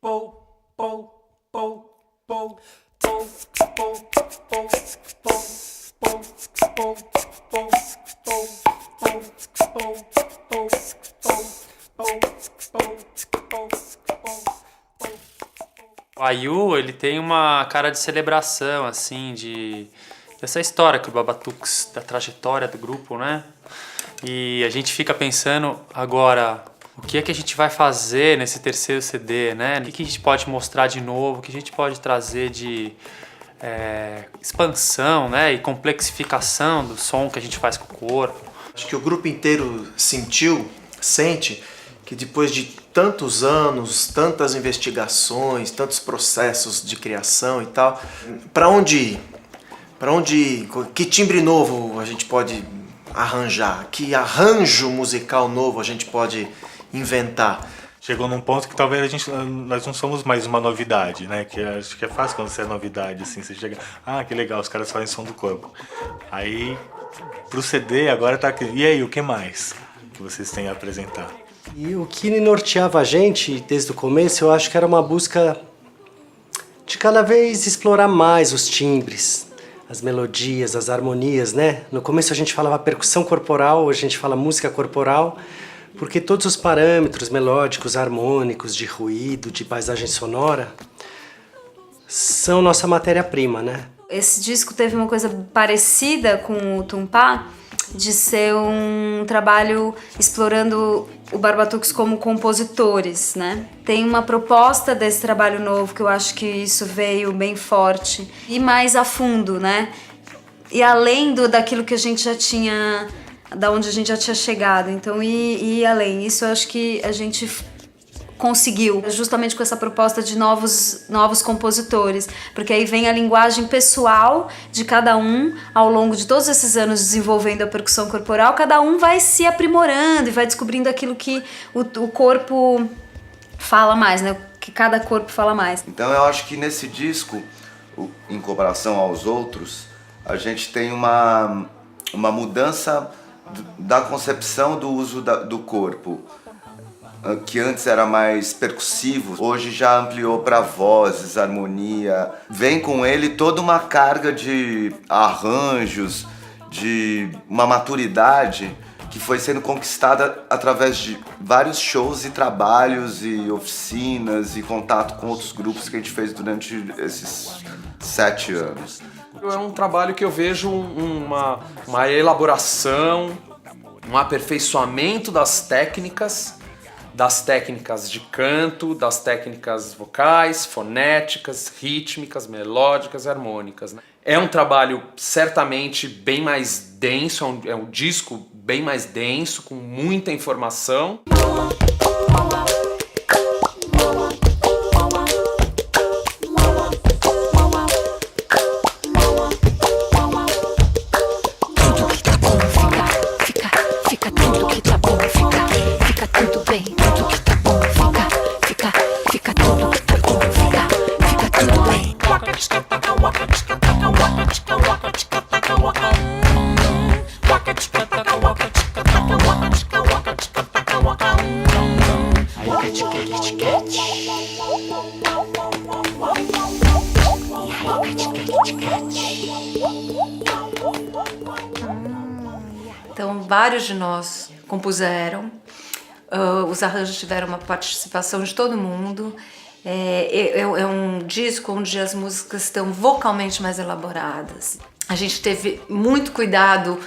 O Ayu, ele tem uma cara de celebração, assim, dessa história que o Babatux, da trajetória do grupo, né? E a gente fica pensando agora, o que é que a gente vai fazer nesse terceiro CD, né? O que a gente pode mostrar de novo, o que a gente pode trazer de expansão, né? E complexificação do som que a gente faz com o corpo. Acho que o grupo inteiro sente que depois de tantos anos, tantas investigações, tantos processos de criação e tal, para onde ir? Que timbre novo a gente pode arranjar? Que arranjo musical novo a gente pode inventar? Chegou num ponto que talvez nós não somos mais uma novidade, né? Que acho que é fácil quando você é novidade, assim, você chega, que legal, os caras fazem som do corpo. Aí, pro CD, agora tá aqui. E aí, o que mais que vocês têm a apresentar? E o que norteava a gente desde o começo, eu acho que era uma busca de cada vez explorar mais os timbres, as melodias, as harmonias, né? No começo a gente falava percussão corporal, hoje a gente fala música corporal, porque todos os parâmetros melódicos, harmônicos, de ruído, de paisagem sonora, são nossa matéria-prima, né? Esse disco teve uma coisa parecida com o Tumpá, de ser um trabalho explorando o Barbatux como compositores, né? Tem uma proposta desse trabalho novo que eu acho que isso veio bem forte e mais a fundo, né? E além daquilo que a gente já tinha, da onde a gente já tinha chegado. Então, e além, isso eu acho que a gente conseguiu, justamente com essa proposta de novos compositores, porque aí vem a linguagem pessoal de cada um ao longo de todos esses anos desenvolvendo a percussão corporal, cada um vai se aprimorando e vai descobrindo aquilo que o corpo fala mais, né? Que cada corpo fala mais. Então eu acho que nesse disco, em comparação aos outros, a gente tem uma mudança da concepção do uso do corpo, que antes era mais percussivo, hoje já ampliou para vozes, harmonia. Vem com ele toda uma carga de arranjos, de uma maturidade que foi sendo conquistada através de vários shows e trabalhos e oficinas e contato com outros grupos que a gente fez durante esses 7 anos. É um trabalho que eu vejo uma elaboração, um aperfeiçoamento das técnicas de canto, das técnicas vocais, fonéticas, rítmicas, melódicas e harmônicas, né? É um trabalho certamente bem mais denso, é um disco bem mais denso, com muita informação. Então, vários de nós compuseram, os arranjos tiveram uma participação de todo mundo. É um disco onde as músicas estão vocalmente mais elaboradas. A gente teve muito cuidado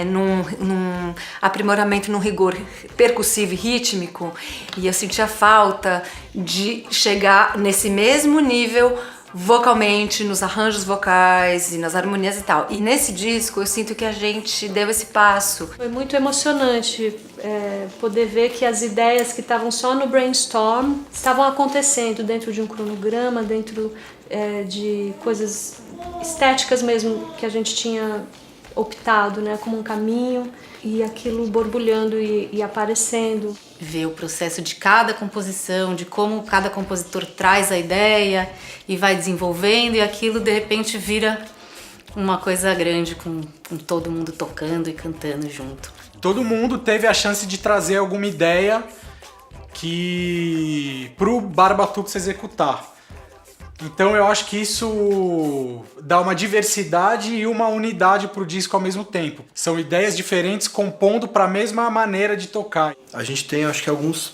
num aprimoramento, num rigor percussivo e rítmico, e eu sentia falta de chegar nesse mesmo nível vocalmente, nos arranjos vocais e nas harmonias e tal. E nesse disco eu sinto que a gente deu esse passo. Foi muito emocionante poder ver que as ideias que estavam só no brainstorm estavam acontecendo dentro de um cronograma, dentro de coisas estéticas mesmo que a gente tinha optado, né, como um caminho, e aquilo borbulhando e aparecendo. Ver o processo de cada composição, de como cada compositor traz a ideia e vai desenvolvendo, e aquilo de repente vira uma coisa grande com todo mundo tocando e cantando junto. Todo mundo teve a chance de trazer alguma ideia que pro Barbatux executar. Então eu acho que isso dá uma diversidade e uma unidade pro disco ao mesmo tempo. São ideias diferentes compondo para a mesma maneira de tocar. A gente tem, acho que alguns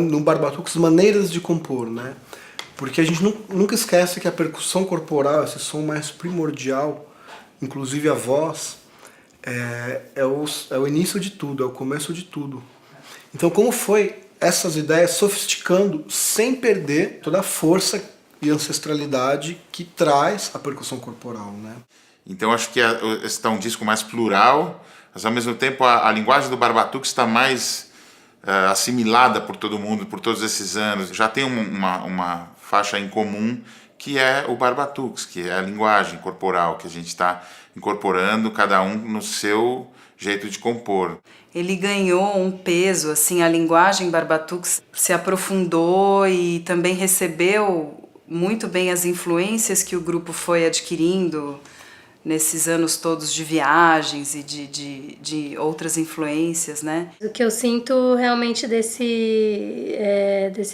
no Barbatux, maneiras de compor, né? Porque a gente nunca esquece que a percussão corporal, esse som mais primordial, inclusive a voz, é o início de tudo, é o começo de tudo. Então como foi essas ideias sofisticando sem perder toda a força e ancestralidade que traz a percussão corporal, né? Então acho que está um disco mais plural, mas ao mesmo tempo a linguagem do Barbatux está mais assimilada por todo mundo, por todos esses anos. Já tem uma faixa em comum, que é o Barbatux, que é a linguagem corporal, que a gente está incorporando, cada um no seu jeito de compor. Ele ganhou um peso, assim, a linguagem Barbatux se aprofundou e também recebeu muito bem as influências que o grupo foi adquirindo nesses anos todos de viagens e de outras influências, né? O que eu sinto realmente desse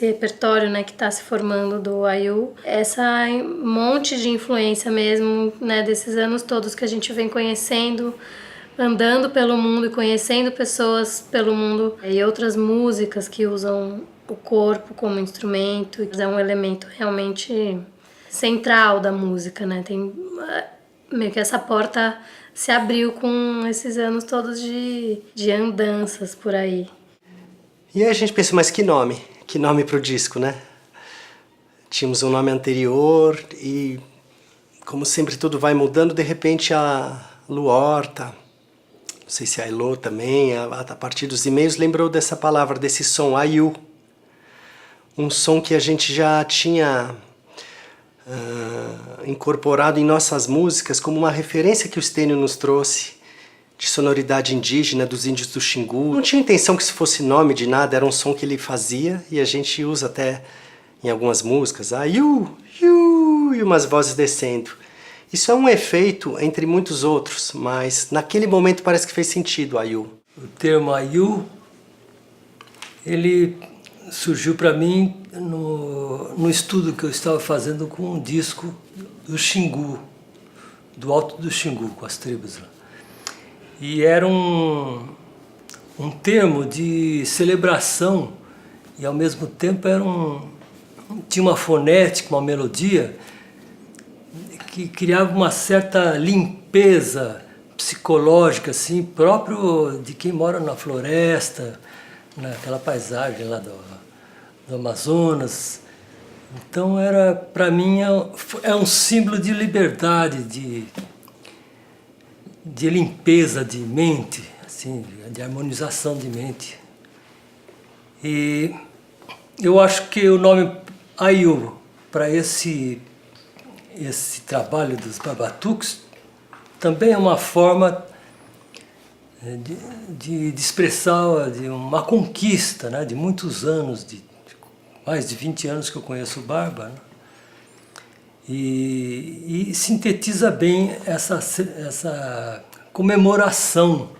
repertório, né, que está se formando do Ayu, essa monte de influência mesmo, né, desses anos todos que a gente vem conhecendo, andando pelo mundo e conhecendo pessoas pelo mundo, e outras músicas que usam o corpo como instrumento, é um elemento realmente central da música, né? Tem meio que essa porta se abriu com esses anos todos de andanças por aí. E aí a gente pensou, mas que nome? Que nome pro disco, né? Tínhamos um nome anterior e, como sempre tudo vai mudando, de repente a Lu Horta, não sei se a Elô também, a partir dos e-mails, lembrou dessa palavra, desse som, Ayu. Um som que a gente já tinha incorporado em nossas músicas como uma referência que o Stênio nos trouxe de sonoridade indígena dos índios do Xingu. Não tinha intenção que isso fosse nome de nada, era um som que ele fazia e a gente usa até em algumas músicas, Ayu, Yu, e umas vozes descendo. Isso é um efeito entre muitos outros, mas naquele momento parece que fez sentido, Ayu. O termo Ayu, ele surgiu para mim no estudo que eu estava fazendo com um disco do Xingu, do Alto do Xingu, com as tribos lá. E era um termo de celebração e ao mesmo tempo tinha uma fonética, uma melodia que criava uma certa limpeza psicológica, assim, próprio de quem mora na floresta, naquela paisagem lá do Amazonas. Então para mim é um símbolo de liberdade, de limpeza de mente, assim, de harmonização de mente. E eu acho que o nome Ayu para esse trabalho dos Barbatuques também é uma forma de expressar de uma conquista, né, de muitos anos, de mais de 20 anos que eu conheço o Barba, né? E sintetiza bem essa comemoração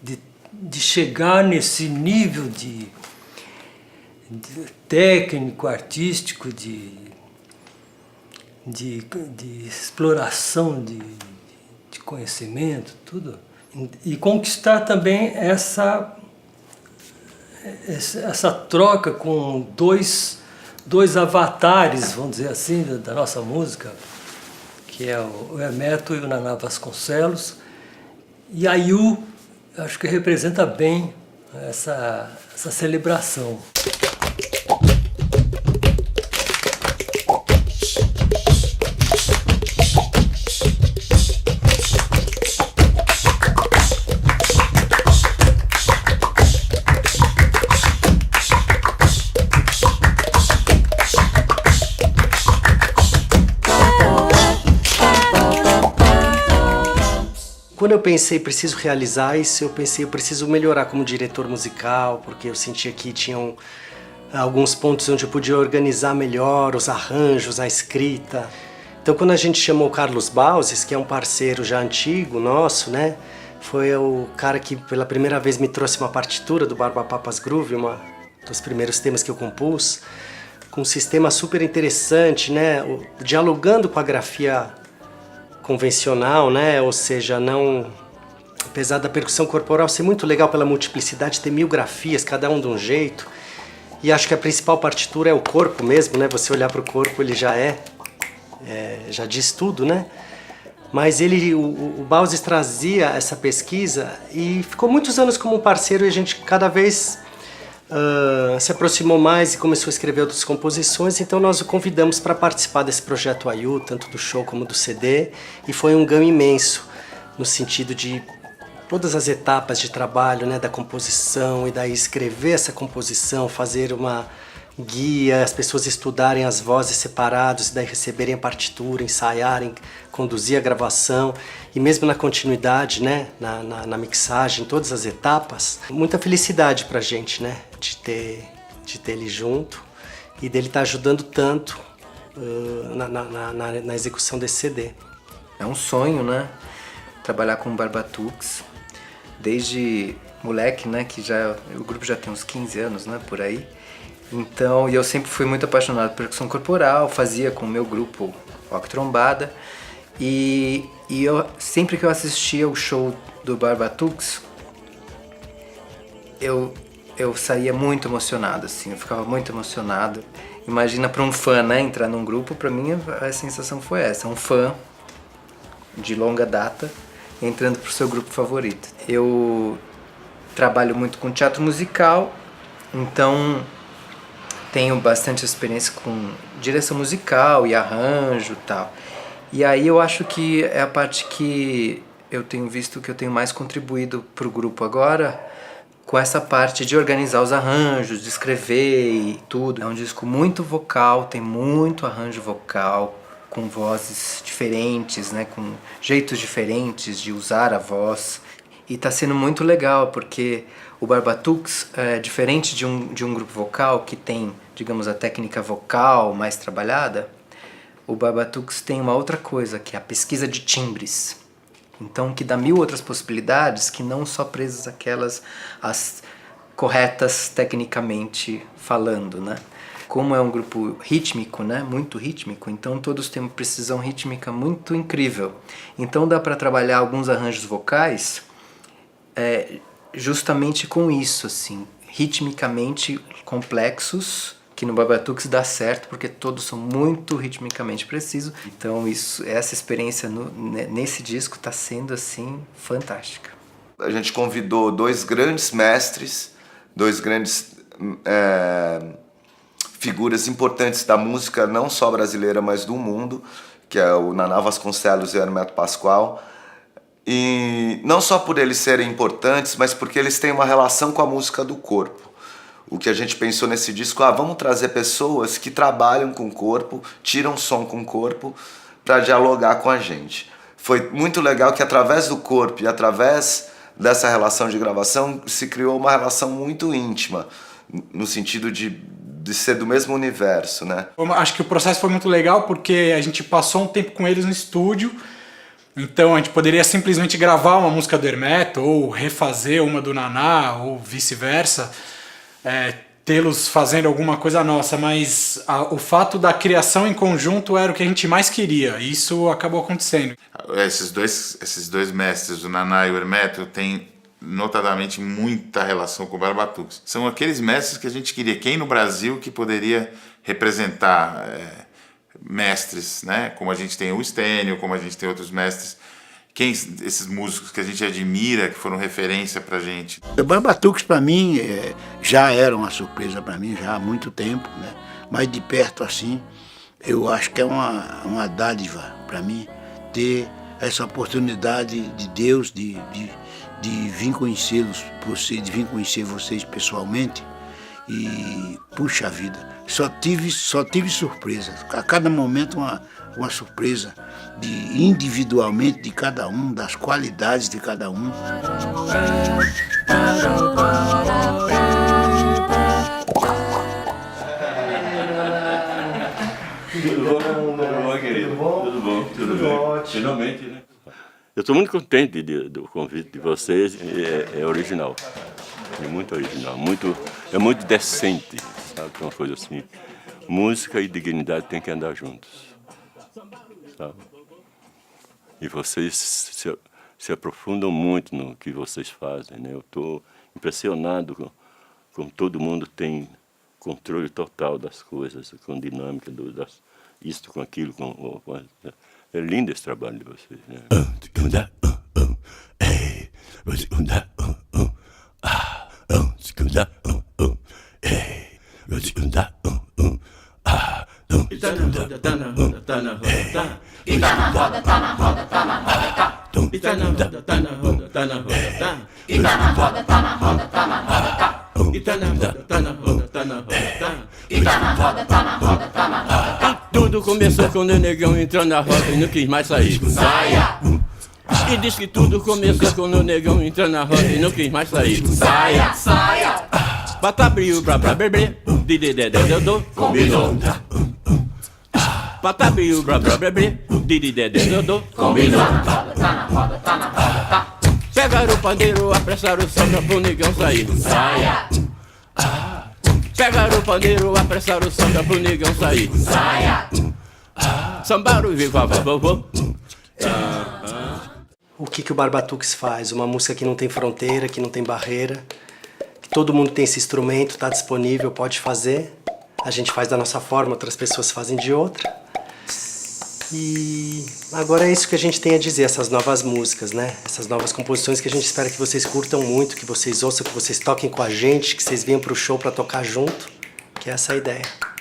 de chegar nesse nível de técnico, artístico, de exploração de conhecimento, tudo, e conquistar também essa troca com dois avatares, vamos dizer assim, da nossa música, que é o Hermeto e o Naná Vasconcelos, e a Ayu, acho que representa bem essa celebração. Quando eu pensei, preciso realizar isso, eu pensei, eu preciso melhorar como diretor musical, porque eu sentia que tinham alguns pontos onde eu podia organizar melhor os arranjos, a escrita. Então, quando a gente chamou o Carlos Bauses, que é um parceiro já antigo nosso, né? Foi o cara que pela primeira vez me trouxe uma partitura do Barba Papas Groove, uma dos primeiros temas que eu compus, com um sistema super interessante, né? Dialogando com a grafia convencional, né? Ou seja, não... apesar da percussão corporal ser muito legal pela multiplicidade, ter 1000 grafias, cada um de um jeito. E acho que a principal partitura é o corpo mesmo, né? Você olhar para o corpo, ele já diz tudo, né? Mas o Bausis trazia essa pesquisa e ficou muitos anos como um parceiro, e a gente cada vez se aproximou mais e começou a escrever outras composições. Então nós o convidamos para participar desse projeto AIU, tanto do show como do CD, e foi um ganho imenso no sentido de todas as etapas de trabalho, né, da composição, e daí escrever essa composição, fazer uma guia, as pessoas estudarem as vozes separadas, e daí receberem a partitura, ensaiarem, conduzir a gravação, e mesmo na continuidade, né, na mixagem, todas as etapas. Muita felicidade pra gente, né, de ter ele junto e dele estar ajudando tanto na execução desse CD. É um sonho, né, trabalhar com o Barbatux. Desde moleque, né, que o grupo já tem uns 15 anos, né, por aí. Então, eu sempre fui muito apaixonado por percussão corporal, fazia com o meu grupo Rock Trombada. E sempre que eu assistia o show do Barbatux, eu saía muito emocionado, assim, eu ficava muito emocionado. Imagina para um fã, né, entrar num grupo, para mim a sensação foi essa, um fã de longa data entrando pro seu grupo favorito. Eu trabalho muito com teatro musical, então tenho bastante experiência com direção musical e arranjo e tal. E aí eu acho que é a parte que eu tenho visto que eu tenho mais contribuído pro grupo agora, com essa parte de organizar os arranjos, de escrever e tudo. É um disco muito vocal, tem muito arranjo vocal, com vozes diferentes, né, com jeitos diferentes de usar a voz. E tá sendo muito legal, porque o Barbatux, diferente de um grupo vocal que tem, digamos, a técnica vocal mais trabalhada, o Barbatux tem uma outra coisa, que é a pesquisa de timbres. Então, que dá 1000 outras possibilidades, que não só presas aquelas as corretas tecnicamente falando, né? Como é um grupo rítmico, né, muito rítmico, então todos têm uma precisão rítmica muito incrível. Então dá para trabalhar alguns arranjos vocais justamente com isso, assim, ritmicamente complexos, que no Barbatux dá certo, porque todos são muito ritmicamente precisos. Então essa experiência nesse disco está sendo, assim, fantástica. A gente convidou 2 grandes mestres, 2 grandes... figuras importantes da música, não só brasileira, mas do mundo, que é o Naná Vasconcelos e o Hermeto Pascoal. E não só por eles serem importantes, mas porque eles têm uma relação com a música do corpo. O que a gente pensou nesse disco, vamos trazer pessoas que trabalham com o corpo, tiram som com o corpo, para dialogar com a gente. Foi muito legal que através do corpo e através dessa relação de gravação se criou uma relação muito íntima, no sentido de ser do mesmo universo, né? Acho que o processo foi muito legal porque a gente passou um tempo com eles no estúdio, então a gente poderia simplesmente gravar uma música do Hermeto ou refazer uma do Naná ou vice-versa, tê-los fazendo alguma coisa nossa, mas o fato da criação em conjunto era o que a gente mais queria, e isso acabou acontecendo. Esses dois mestres, o Naná e o Hermeto, têm notadamente muita relação com o Barbatux. São aqueles mestres que a gente queria. Quem no Brasil que poderia representar mestres, né? Como a gente tem o Stênio, como a gente tem outros mestres. Quem esses músicos que a gente admira, que foram referência pra gente. O Barbatux para mim já era uma surpresa para mim já há muito tempo, né? Mas de perto assim, eu acho que é uma dádiva para mim ter essa oportunidade de Deus de vir conhecê-los, de vir conhecer vocês pessoalmente. E puxa vida, só tive surpresa. A cada momento uma surpresa individualmente de cada um, das qualidades de cada um. Tudo bom, querido? Tudo bom? Tudo bem? Finalmente, né? Eu estou muito contente do convite de vocês, é original. É muito original, é muito decente, sabe? Uma coisa assim. Música e dignidade têm que andar juntos, sabe? E vocês se aprofundam muito no que vocês fazem, né? Eu estou impressionado com todo mundo tem controle total das coisas, com dinâmica, isto com aquilo, é lindo esse trabalho de vocês, né? Tudo começou quando o negão entrou na roda e não quis mais sair. Saia! E diz que tudo começou quando o negão entrou na roda e não quis mais sair. Saia! Saia! Patabriu, blá blá bebre, dididededodô, combinou. Patabriu, blá blá bebre, dididededodô, combinou. Pegaram o pandeiro, apressaram o samba pro negão sair. Saia! Pegaram o pandeiro, apressaram o samba pro negão sair. Saia! Sambaram e viva vovô. O que o Barbatuques faz? Uma música que não tem fronteira, que não tem barreira, que todo mundo tem esse instrumento, está disponível, pode fazer. A gente faz da nossa forma, outras pessoas fazem de outra. E agora é isso que a gente tem a dizer, essas novas músicas, né? Essas novas composições que a gente espera que vocês curtam muito, que vocês ouçam, que vocês toquem com a gente, que vocês venham pro show para tocar junto, que é essa a ideia.